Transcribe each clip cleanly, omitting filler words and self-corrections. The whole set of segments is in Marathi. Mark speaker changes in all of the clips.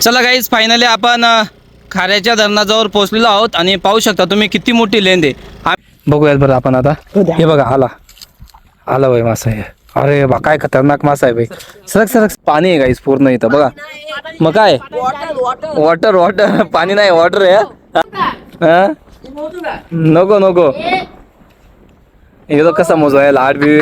Speaker 1: चला गाईज फायनली आपण खाऱ्याच्या धरणाजवळ पोहोचलेलो आहोत आणि पाहू शकता तुम्ही किती मोठी लेंड आहे. बघूयात बरं आपण आता. हे बघा आला आला भाई मासा आहे. अरे बा काय खतरनाक मासा आहे भाई. सरक सरक पाणी आहे गाईज पूर्ण इथं बघा. मग काय वॉटर वॉटर पाणी नाही वॉटर आहे. हा नको नको हे कसा मोजो आहे लाड बी.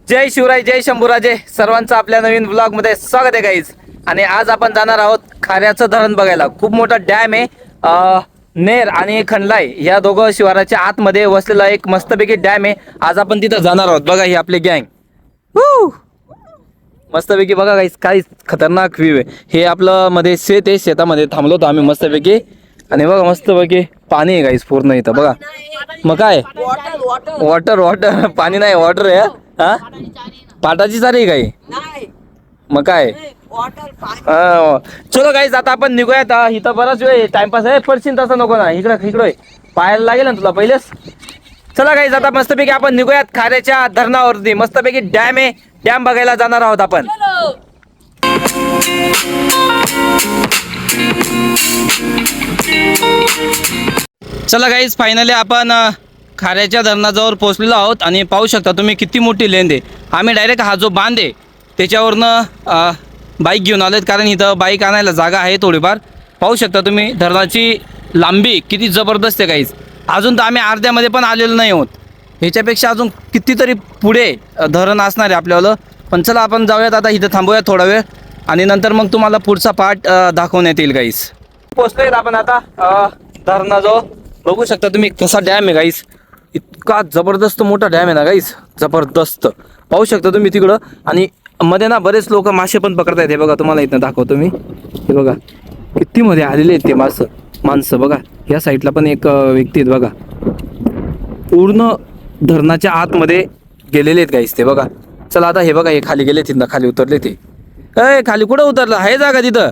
Speaker 1: जय शिवराय जय शंभूराजे सर्वांचं आपल्या नवीन ब्लॉग मध्ये स्वागत आहे गाईज. आणि आज आपण जाणार आहोत खाऱ्याचं धरण बघायला. खूप मोठा डॅम आहे. नेर आणि खंडलाई या दोघं शिवाराच्या आतमध्ये वसलेला एक मस्तपैकी डॅम आहे. आज आपण तिथं जाणार आहोत. बघा ही आपली गँग मस्तपैकी बघा गाईज काही खतरनाक व्ह्यू आहे. हे आपलं मध्ये शेत आहे. शेतामध्ये थांबलो होतो आम्ही मस्तपैकी. आणि बघा मस्तपैकी पाणी आहे गाईज पूर्ण इथं बघा. मग काय वॉटर वॉटर पाणी नाही वॉटर आहे. हा पाटाची चारी काही मग काय. चलो गाईज आता आपण निघूयात. इथं बराच वेळ टाइमपास आहे. पडशील तसं नको ना. इकडे पाहायला लागेल ना तुला पहिलेच. चला गाईज आता मस्तपैकी आपण निघूयात खाऱ्याच्या धरणावरती. मस्तपैकी डॅम आहे. डॅम बघायला जाणार आहोत आपण. चला गाईज फायनली आपण खाऱ्याच्या धरणाजवळ पोहोचलेलो आहोत आणि पाहू शकता तुम्ही किती मोठी लेंड आहे. आम्ही डायरेक्ट हा जो बांध आहे त्याच्यावरनं बाईक घेऊन आलोत कारण इथं बाईक आणायला जागा आहे थोडीफार. पाहू शकता तुम्ही धरणाची लांबी किती जबरदस्त आहे गाईज. अजून तर आम्ही अर्ध्यामध्ये पण आलेलो नाही आहोत. ह्याच्यापेक्षा अजून कितीतरी पुढे धरण असणार आहे आपल्याला. पण चला आपण जाऊयात आता. इथं थांबूयात थोडा वेळ आणि नंतर मग तुम्हाला पुढचा पार्ट दाखवण्यात येईल गाईज. पोहोचलोय आपण आता धरणाजवळ. बघू शकता तुम्ही कसा डॅम आहे गाईज. इतका जबरदस्त मोठा डॅम आहे ना गाईज. जबरदस्त पाहू शकता तुम्ही तिकडं. आणि मध्ये ना बरेच लोक मासे पण पकडतायत. हे बघा तुम्हाला इथं दाखवतो मी. हे बघा किती मध्ये आलेले आहेत ते माणसं बघा. या साईडला पण एक व्यक्ती आहेत बघा. पूर्ण धरणाच्या आतमध्ये गेलेले आहेत गाईज ते बघा. चला आता हे बघा हे खाली गेले तिथं खाली उतरले ते. खाली कुठं उतरलं आहे जागा तिथं.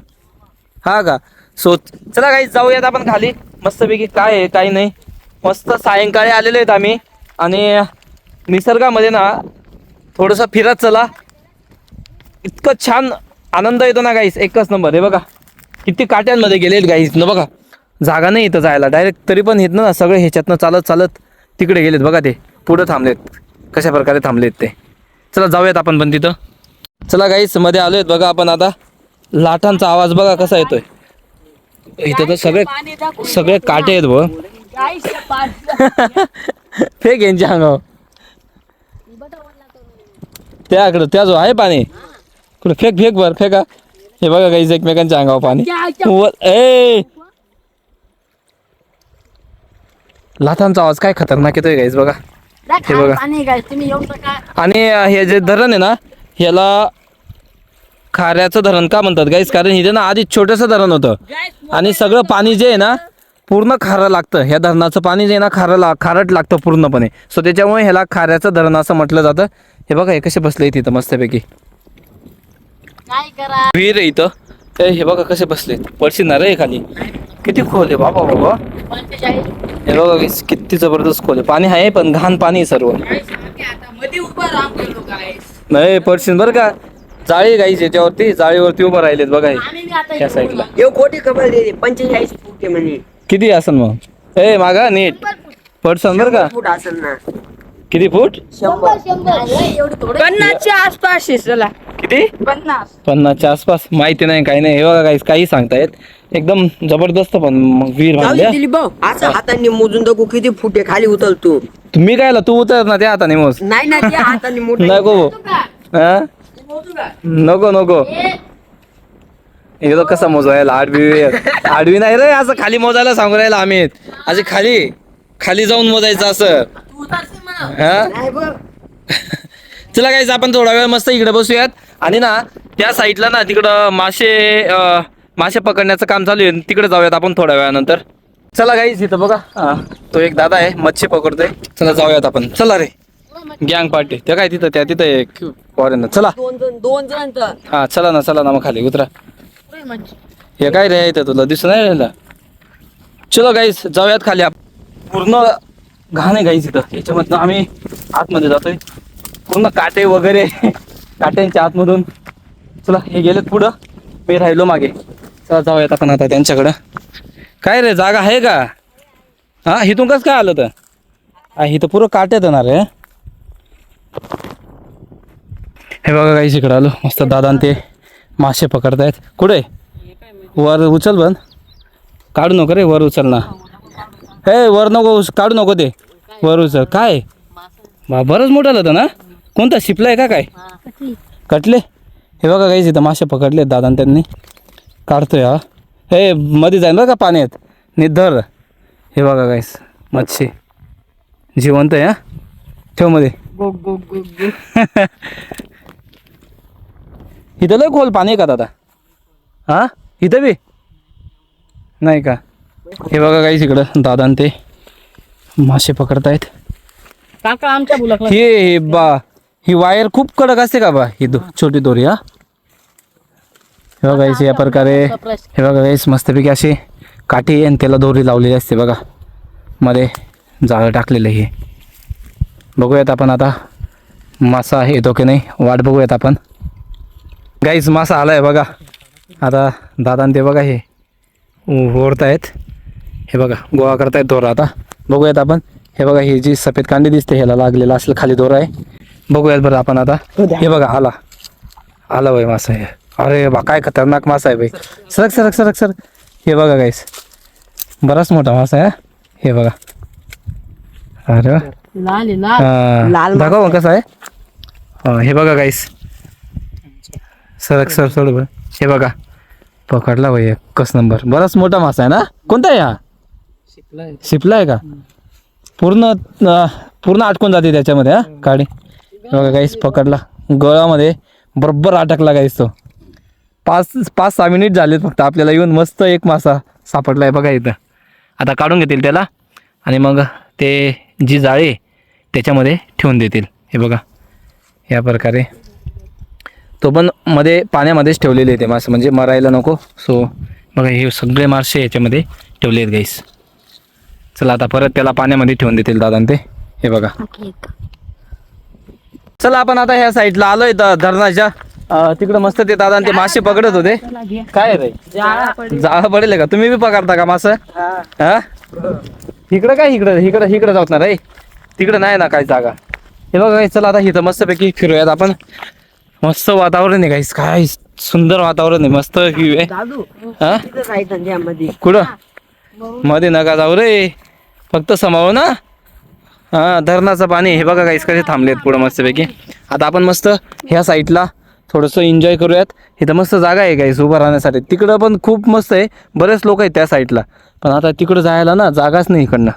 Speaker 1: हा का सो चला गाईज जाऊयात आपण खाली. मस्तपैकी काय आहे काही नाही. मस्त सायंकाळी आलेले आहेत आम्ही आणि निसर्गामध्ये ना थोडंसं फिरत चला. इतकं छान आनंद येतो ना गाईस एकच नंबर. हे बघा किती काट्यांमध्ये गेलेत गाईस न बघा. जागा नाही इथं जायला डायरेक्ट. तरी पण येत ना सगळे ह्याच्यातनं चालत चालत तिकडे गेलेत बघा. ते पुढं थांबलेत कशा प्रकारे थांबलेत ते. चला जाऊयात आपण पण तिथं. चला गाईस मध्ये आलोय बघा आपण आता. लाटांचा आवाज बघा कसा येतोय. इथं तर सगळे काटे आहेत व फेक यांच्या अंगावर. त्याकडं त्या जो आहे पाणी कुठे फेक बर फेका. हे बघा गाईज एकमेकांच्या अंगावर पाणी. लाथांचा आवाज काय खतरनाक येतोय गाईज बघा. हे बघा. आणि हे जे धरण आहे ना ह्याला खाऱ्याचं धरण का म्हणतात गाईज कारण इथे ना आधी छोटंसं धरण होतं आणि सगळं पाणी जे आहे ना पूर्ण खारं लागतं. ह्या धरणाचं पाणी जे आहे ना खारट लागतं पूर्णपणे. सो त्याच्यामुळे ह्याला खाऱ्याचं धरण असं म्हटलं जातं. हे बघा हे कसे बसले तिथं मस्तपैकी. विहीर आहे इथं. हे बघा कसे बसले. पडशील रे खाली. किती खोल आहे बाबा बाबा. हे बघा किती जबरदस्त खोल आहे. पाणी आहे पण घाण पाणी सर्व. नाही पडशील बरं का. जाळी गाईच याच्यावरती जाळीवरती उभं राहिलेत बघा हे त्या साईडला. किती असेल मग. मागा नीट पडसन बरं का. किती फूट.
Speaker 2: 50च्या आसपास.
Speaker 1: किती 50च्या आसपास. माहिती नाही काही नाही. हे बघा गाईस काही सांगतायत. एकदम जबरदस्त पण विहीर
Speaker 2: असं हाताने मोजून दाखवू किती फुटे खाली उतरतो.
Speaker 1: तुम्ही काय तू उतर ना त्या हाताने मोज.
Speaker 2: नाही ना त्या हाताने
Speaker 1: नको नको नको. हे कसा मोजायला आडवी नाही रे. असं खाली मोजायला सांगू राहिला आम्ही. असे खाली जाऊन मोजायचं असं. चला गाईज आपण थोडा वेळ मस्त इकडे बसूयात. आणि ना त्या साईडला ना तिकडं मासे पकडण्याचं काम चालू आहे. तिकडे जाऊयात आपण थोड्या वेळानंतर. चला गाईज इथं बघा तो एक दादा आहे मच्छी पकडतोय. चला जाऊयात आपण. चला रे गँग पार्टी. त्या काय तिथं एक फॉरेनर. चला
Speaker 2: दोन जण.
Speaker 1: हा चला ना मग खाली उतरा. हे काय रे इथं तुला दिसून नाही राहिलं. चलो गाईज जाऊयात खाली. पूर्ण घाण आहे गाईज इथं. याच्यामधनं आम्ही आतमध्ये जातोय. पूर्ण काटे वगैरे काट्यांच्या आतमधून. चला हे गेलेत पुढं, मी राहिलो मागे. चला जाऊयात आपण आता त्यांच्याकडं. काय रे जागा आहे का? हा इथून कसं काय आलं तर? इथं पुरं काट्यात येणार आहे. हे बघा काही इकडं आलो, मस्त दादा ते मासे पकडतायत. कुठे? वर उचल बन, काढू नको रे, वर उचल ना. हे वर नको काढू नको, ते वर उचल. काय बरंच मोठं होतं ना. कोणता शिपला आहे का काय? कटले. हे बघा काहीच इथं मासे पकडले दादा त्यांनी, काढतोय. हा हे मध्ये जाईल बरं का पाण्यात, निधर. हे बघा काहीच मच्छी जिवंत आहे. हा ठेव मध्ये. इथं लय खोल पाणी आहे का दादा? हा इथं बी नाही का? हे बघा काहीच इकडं दादा ते मासे पकडतायत.
Speaker 3: काका आमच्या बुलकला
Speaker 1: ही ही वायर खूप कडक असते का बा? ही छोटी दोरी. हा हे बघा या प्रकारे. हे बघा काहीच मस्तपैकी अशी काठी आणि त्याला दोरी लावलेली असते बघा, मध्ये जाळं टाकलेलं. हे बघूयात आपण आता मासा येतो की नाही, वाट बघूयात आपण. गाईच मासा आलाय बघा. आता दादा ते बघा हे ओढतायत. हे बघा गोळा करतायत दोरा. आता बघूयात आपण. हे बघा ही जी सफेद कांडी दिसते ह्याला लागलेला असेल, खाली दोरा आहे. बघूयात बरं आपण आता. हे बघा आला बाई मासा आहे. अरे बा काय खतरनाक मासा आहे बाई. सरक सरक सरक सरक. हे बघा गाईस बराच मोठा मासा आहे. हे बघा. अरे वा.
Speaker 3: लाल
Speaker 1: दाखव कसा आहे. हे बघा गाईस, सरक सर सोड बरं. हे बघा पकडला बाई एकच नंबर. बराच मोठा मासा आहे ना. कोणता आहे हा? शिपला आहे का? पूर्ण अटकून जाते त्याच्यामध्ये. हा काडी. बघा गाईस पकडला, गळामध्ये बरोबर अटकला गाईस. तो 5-6 मिनिट झालेत फक्त आपल्याला येऊन. मस्त एक मासा सापडला आहे बघा इथं. आता काढून घेतील त्याला आणि मग ते जी जाळी त्याच्यामध्ये ठेवून देतील. हे बघा या प्रकारे. तो पण मध्ये पाण्यामध्येच ठेवलेले आहे ते मासे, म्हणजे मरायला नको. सो बघा हे सगळे मासे याच्यामध्ये ठेवले आहेत गाईस. चला आता परत त्याला पाण्यामध्ये ठेवून देतील दादा ते. हे बघा. चला आपण आता ह्या साईडला आलोय धरणाच्या तिकडं. मस्त ते दादा ते मासे पकडत होते. काय रे जाळा पडेल का? तुम्ही बी पकडता का मासे? हा इकडं काय? इकडं जात ना रे, तिकडं नाही ना काय जागा. हे बघा काही. चला आता इथं मस्तपैकी फिरूयात आपण. मस्त वातावरण आहे काहीच, काय सुंदर वातावरण आहे. मस्त व्ह्यू आहे. हा कुठं मध्ये नका जाऊ रे, फक्त समावू ना. हा धरणाचं पाणी. हे बघा काहीच कसे थांबलेत पुढं मस्तपैकी. आता आपण मस्त ह्या साईडला थोडंसं एन्जॉय करूयात. इथं मस्त जागा आहे काहीच उभं राहण्यासाठी. तिकडं पण खूप मस्त आहे, बरेच लोक आहेत त्या साईडला. पण आता तिकडं जायला ना जागाच नाही इकडनं,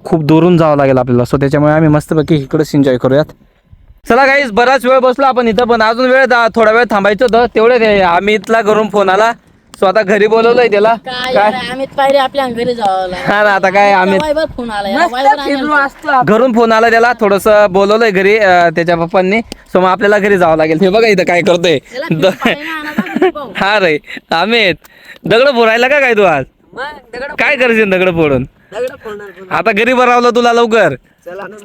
Speaker 1: खूप दुरून जावं लागेल आपल्याला. सो त्याच्यामुळे आम्ही मस्तपैकी इकडंच एन्जॉय करूयात. चला गाईस बराच वेळ बसलो आपण इथं, पण अजून थोडा वेळ थांबायचं होतं. तेवढे आम्ही इथला घरून फोन आला. सो आता घरी बोलवलंय त्याला. काय
Speaker 3: आम्ही पाहिजे आपल्या घरी जावं.
Speaker 1: हा ना आता काय आम्ही
Speaker 3: फोन आला
Speaker 1: घरून फोन आला त्याला, थोडस बोलवलंय घरी त्याच्या पप्पांनी. सो मग आपल्याला घरी जावं लागेल. हे बघा इथं काय करतोय. हा रे अमित, दगड फोडायला का काय तू आज? काय करशील दगड फोडून? आता घरी भरावलं तुला लवकर.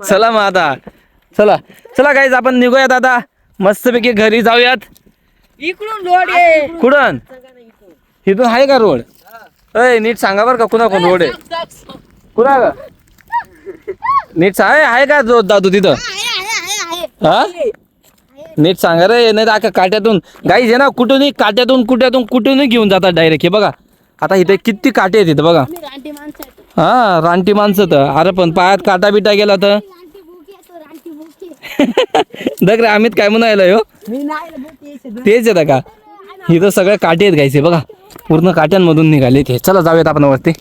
Speaker 1: चला मग आता चला गाईज आपण निघूयात आता. मस्तपैकी घरी जाऊयात.
Speaker 3: इकडून रोड आहे.
Speaker 1: कुठून? इथून आहे का रोड? अय नीट सांगा बरं का कुणा कोण रोड आहे? कुणा का नीट आहे का दादू तिथं? हा नीट सांगा रे, नाही तर काट्यातून गाईज आहे ना, कुठूनही घेऊन जातात डायरेक्ट. हे बघा आता इथे किती काटे आहेत इथं बघा. हा रानटी माणसं तर. अरे पण पायात काटा बिटा गेला तर दग रे अमित काय म्हणायला हो? तेच येतं का? इथं सगळ्या काटे आहेत गायचे बघा, पूर्ण काट्यांमधून निघाले ते. चला जाऊयात आपण वरती.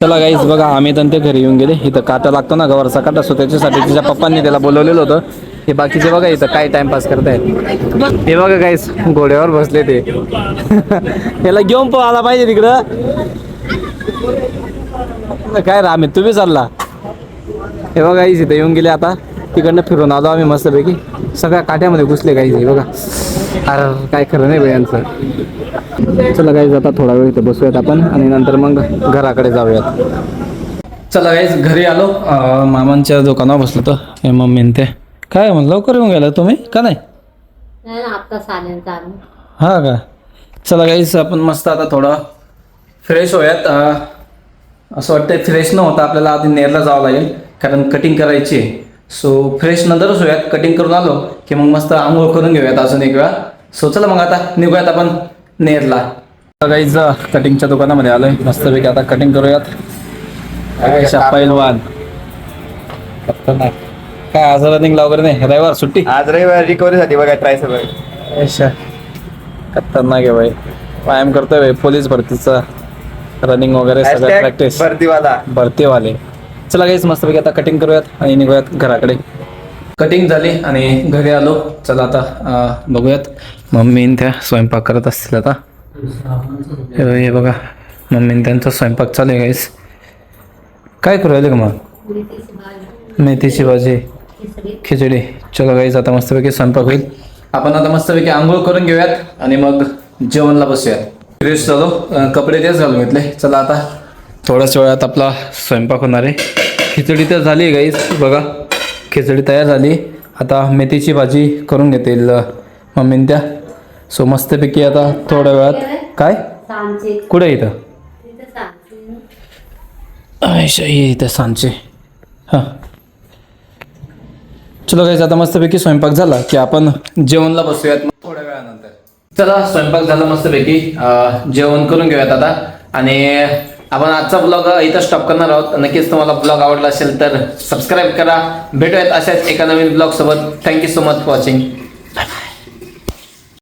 Speaker 1: चला गाईस बघा आम्ही तर ते घरी येऊन गेले. इथं काटा लागतो ना गवारचा काटा, सो त्याच्यासाठी तिच्या पप्पांनी त्याला बोलवलेलं होतं. हे बाकीचे बघा इथं काय टाइमपास करतायत. हे बघा गाईस घोड्यावर बसले ते. याला घेऊन आला पाहिजे तिकडं. काय राम तुम्ही चालला. हे बघा गाईस इथं येऊन गेले. आता तिकडनं फिरून आलो आम्ही मस्तपैकी. सगळ्या काट्यामध्ये घुसले गाईस. हे बघा अरे काय खरं नाही बाई यांचं. चला गाईज आता थोडा वेळ इथे बसूयात आपण आणि नंतर मग घराकडे जाऊयात. चला गाईज घरी आलो. मामांच्या दुकानावर बसलो तर हे मम्मी ते काय म्हणलं लवकर येऊन गेला तुम्ही का नाही?
Speaker 3: आता चालेल चालेल.
Speaker 1: हा का. चला गाईज आपण मस्त आता थोडं फ्रेश होऊयात. असं वाटतंय फ्रेश न होता आपल्याला आधी नेरला जावं लागेल कारण कटिंग करायची आहे. सो फ्रेश नंतरच होऊयात. कटिंग करून आलो की मग मस्त आंघोळ करून घेऊयात अजून एक वेळा. सो चला मग आता निघूयात आपण नेरला. गाईज कटिंगच्या दुकानामध्ये आलोय मस्तपैकी आता कटिंग करूयात. पैलवान काय आज रनिंगला वगैरे नाही रविवार सुट्टी.
Speaker 4: आज रविवार रिकव्हरीसाठी बघा ट्राय सगळं.
Speaker 1: खतरनाक आहे भाई. व्यायाम करतोय भाई पोलीस भरतीचा रनिंग वगैरे सगळं प्रॅक्टिस भरतीवाले. चला गाईज मस्तपैकी आता कटिंग करूयात आणि निघूयात घराकडे. कटिंग झाली आणि घरी आलो. चला आता बघूयात मम्मीन त्या स्वयंपाक करत असतील आता. हे बघा मम्मीन त्यांचा स्वयंपाक चालू आहे गाईज. काय करू राहिले का मग? मेथीची भाजी खिचडी. चला गाईज आता मस्तपैकी स्वयंपाक होईल. आपण आता मस्तपैकी आंघोळ करून घेऊयात आणि मग जेवणला बसूयात. फ्रेश झालो कपडे तेच घालून घेतले. चला आता थोड्याच वेळात आपला स्वयंपाक होणार आहे. खिचडी तर झाली आहे गाईज बघा खिचडी तयार झाली. आता मेथीची भाजी करून घेतील मम्मीन त्या. सो मस्तपैकी आता थोड्या वेळात काय कुठे इथं इथं सांचे. हां चलो गाईज आता मस्तपैकी स्वयंपाक झाला की आपण जेवणला बसूयात थोड्या वेळानंतर. चला स्वयंपाक झाला मस्तपैकी जेवण करून घेऊयात आता. आणि आपण आजचा ब्लॉग इथं स्टॉप करणार आहोत. नक्कीच तुम्हाला ब्लॉग आवडला असेल तर सबस्क्राईब करा. भेटूयात अशाच एका नवीन ब्लॉग सोबत. Thank you so much for watching.